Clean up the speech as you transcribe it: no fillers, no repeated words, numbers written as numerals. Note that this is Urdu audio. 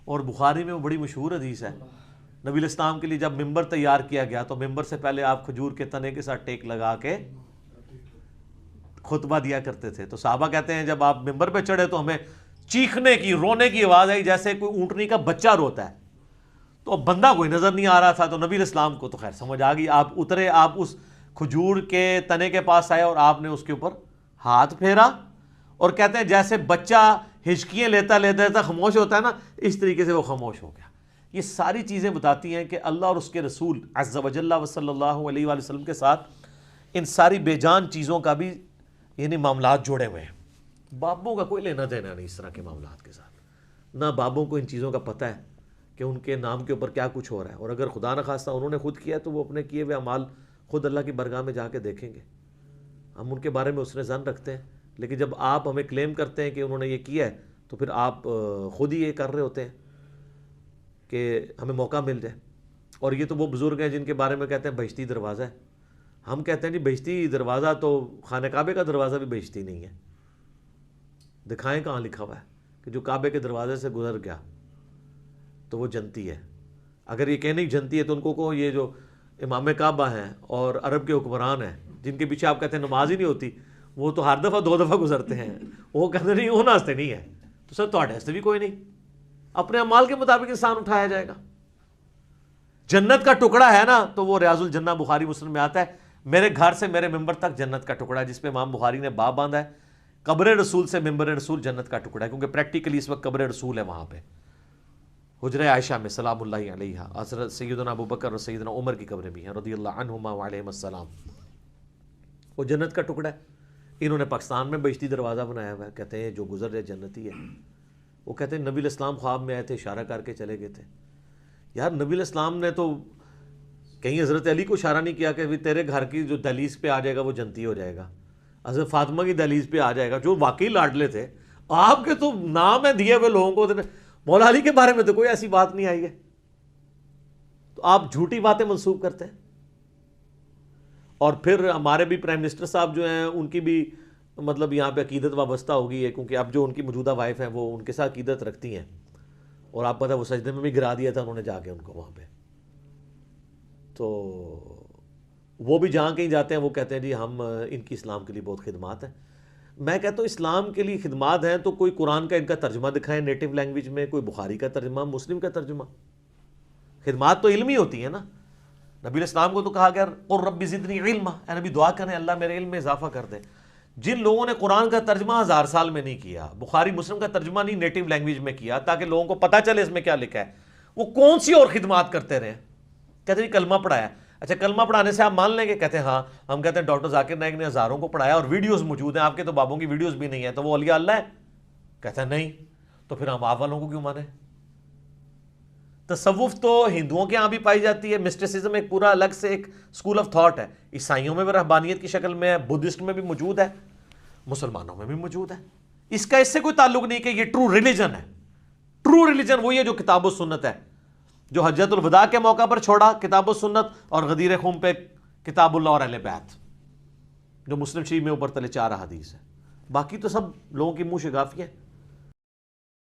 اور بخاری میں وہ بڑی مشہور حدیث ہے، نبی علیہ السلام کے لیے جب ممبر تیار کیا گیا تو ممبر سے پہلے آپ کھجور کے تنے کے ساتھ ٹیک لگا کے خطبہ دیا کرتے تھے. تو صحابہ کہتے ہیں جب آپ ممبر پہ چڑھے تو ہمیں چیخنے کی، رونے کی آواز آئی جیسے کوئی اونٹنی کا بچہ روتا ہے. تو اب بندہ کوئی نظر نہیں آ رہا تھا. تو نبی علیہ السلام کو تو خیر سمجھ آ گئی، آپ اترے، آپ اس کھجور کے تنے کے پاس آئے اور آپ نے اس کے اوپر ہاتھ پھیرا، اور کہتے ہیں جیسے بچہ ہچکیاں لیتا لیتا خاموش ہوتا ہے نا، اس طریقے سے وہ خاموش ہو گیا. یہ ساری چیزیں بتاتی ہیں کہ اللہ اور اس کے رسول عز و جل و صلی اللہ علیہ وآلہ وسلم کے ساتھ ان ساری بے جان چیزوں کا بھی یعنی معاملات جوڑے ہوئے ہیں. بابوں کا کوئی لینا دینا نہیں اس طرح کے معاملات کے ساتھ، نہ بابوں کو ان چیزوں کا پتہ ہے کہ ان کے نام کے اوپر کیا کچھ ہو رہا ہے. اور اگر خدا نخواستہ انہوں نے خود کیا تو وہ اپنے کیے ہوئے اعمال خود اللہ کی بارگاہ میں جا کے دیکھیں گے. ہم ان کے بارے میں حسن ظن رکھتے ہیں، لیکن جب آپ ہمیں کلیم کرتے ہیں کہ انہوں نے یہ کیا ہے تو پھر آپ خود ہی یہ کر رہے ہوتے ہیں کہ ہمیں موقع مل جائے. اور یہ تو وہ بزرگ ہیں جن کے بارے میں کہتے ہیں بہشتی دروازہ ہے. ہم کہتے ہیں جی بہشتی دروازہ تو خانہ کعبے کا دروازہ بھی بہشتی نہیں ہے. دکھائیں کہاں لکھا ہوا ہے کہ جو کعبے کے دروازے سے گزر گیا تو وہ جنتی ہے. اگر یہ کہنے جنتی ہے تو ان کو یہ جو امام کعبہ ہیں اور عرب کے حکمران ہیں جن کے پیچھے آپ کہتے ہیں نماز ہی نہیں ہوتی، وہ تو ہر دفعہ 2 دفعہ گزرتے ہیں، وہ کہتے نہیں وہ ناستے نہیں ہے. تو سر تھوڑے ہستے بھی کوئی نہیں، اپنے اعمال کے مطابق انسان اٹھایا جائے گا. جنت کا ٹکڑا ہے نا تو وہ ریاض الجنہ بخاری مسلم میں آتا ہے، میرے گھر سے میرے ممبر تک جنت کا ٹکڑا ہے، جس پہ امام بخاری نے باب باندھا ہے قبر رسول سے ممبر رسول جنت کا ٹکڑا ہے، کیونکہ پریکٹیکلی اس وقت قبر رسول ہے وہاں پہ حجرہ عائشہ میں سلام اللہ علیہ. حضرت سیدنا ابوبکر اور سیدنا عمر کی قبریں بھی ہیں رضی اللہ عنہما وعلیہم السلام. وہ جنت کا ٹکڑا ہے. انہوں نے پاکستان میں بہشتی دروازہ بنایا ہوا ہے، کہتے ہیں جو گزر جائے جنتی ہے. وہ کہتے ہیں نبی علیہ السلام خواب میں آئے تھے، اشارہ کر کے چلے گئے تھے. یار نبی علیہ السلام نے تو کہیں حضرت علی کو اشارہ نہیں کیا کہ تیرے گھر کی جو دہلیز پہ آ جائے گا وہ جنتی ہو جائے گا، حضرت فاطمہ کی دہلیز پہ آ جائے گا، جو واقعی لاڈلے تھے. آپ کے تو نام ہے دیے ہوئے لوگوں کو، مولا علی کے بارے میں تو کوئی ایسی بات نہیں آئی ہے. تو آپ جھوٹی باتیں منسوب کرتے ہیں. اور پھر ہمارے بھی پرائم منسٹر صاحب جو ہیں ان کی بھی مطلب یہاں پہ عقیدت وابستہ ہو گئی ہے، کیونکہ اب جو ان کی موجودہ وائف ہیں وہ ان کے ساتھ عقیدت رکھتی ہیں. اور آپ پتہ وہ سجدے میں بھی گرا دیا تھا انہوں نے جا کے ان کو وہاں پہ. تو وہ بھی جہاں کہیں جاتے ہیں وہ کہتے ہیں جی ہم ان کی اسلام کے لیے بہت خدمات ہیں. میں کہتا ہوں اسلام کے لیے خدمات ہیں تو کوئی قرآن کا ان کا ترجمہ دکھائیں نیٹو لینگویج میں، کوئی بخاری کا ترجمہ، مسلم کا ترجمہ. خدمات تو علمی ہوتی ہیں نا. نبی علیہ السلام کو تو کہا گیا قل رب زدنی علما، اے نبی دعا کریں اللہ میرے علم میں اضافہ کر دے. جن لوگوں نے قرآن کا ترجمہ 1000 سال میں نہیں کیا، بخاری مسلم کا ترجمہ نہیں نیٹو لینگویج میں کیا تاکہ لوگوں کو پتہ چلے اس میں کیا لکھا ہے، وہ کون سی اور خدمات کرتے رہے. کہتے ہیں کلمہ پڑھایا. اچھا کلمہ پڑھانے سے آپ مان لیں گے؟ کہتے ہیں ہاں. ہم کہتے ہیں ڈاکٹر ذاکر نائک نے ہزاروں کو پڑھایا اور ویڈیوز موجود ہیں، آپ کے تو بابوں کی ویڈیوز بھی نہیں ہیں، تو وہ اولیاء اللہ ہے؟ کہتے ہیں نہیں. تو پھر ہم آپ والوں کو کیوں مانیں؟ تصوف تو ہندوؤں کے ہاں بھی پائی جاتی ہے، مسٹسزم ایک پورا الگ سے ایک اسکول آف تھاٹ ہے. عیسائیوں میں بھی رہبانیت کی شکل میں ہے، بدھسٹ میں بھی موجود ہے، مسلمانوں میں بھی موجود ہے. اس کا اس سے کوئی تعلق نہیں کہ یہ ٹرو ریلیجن ہے. ٹرو ریلیجن وہی ہے جو کتاب و سنت ہے، جو حجۃ الوداع کے موقع پر چھوڑا کتاب و سنت، اور غدیر خم پہ کتاب اللہ اور اہل بیت، جو مسلم شریف میں اوپر تلے 4 احادیث ہے. باقی تو سب لوگوں کی منہ شگافی ہے.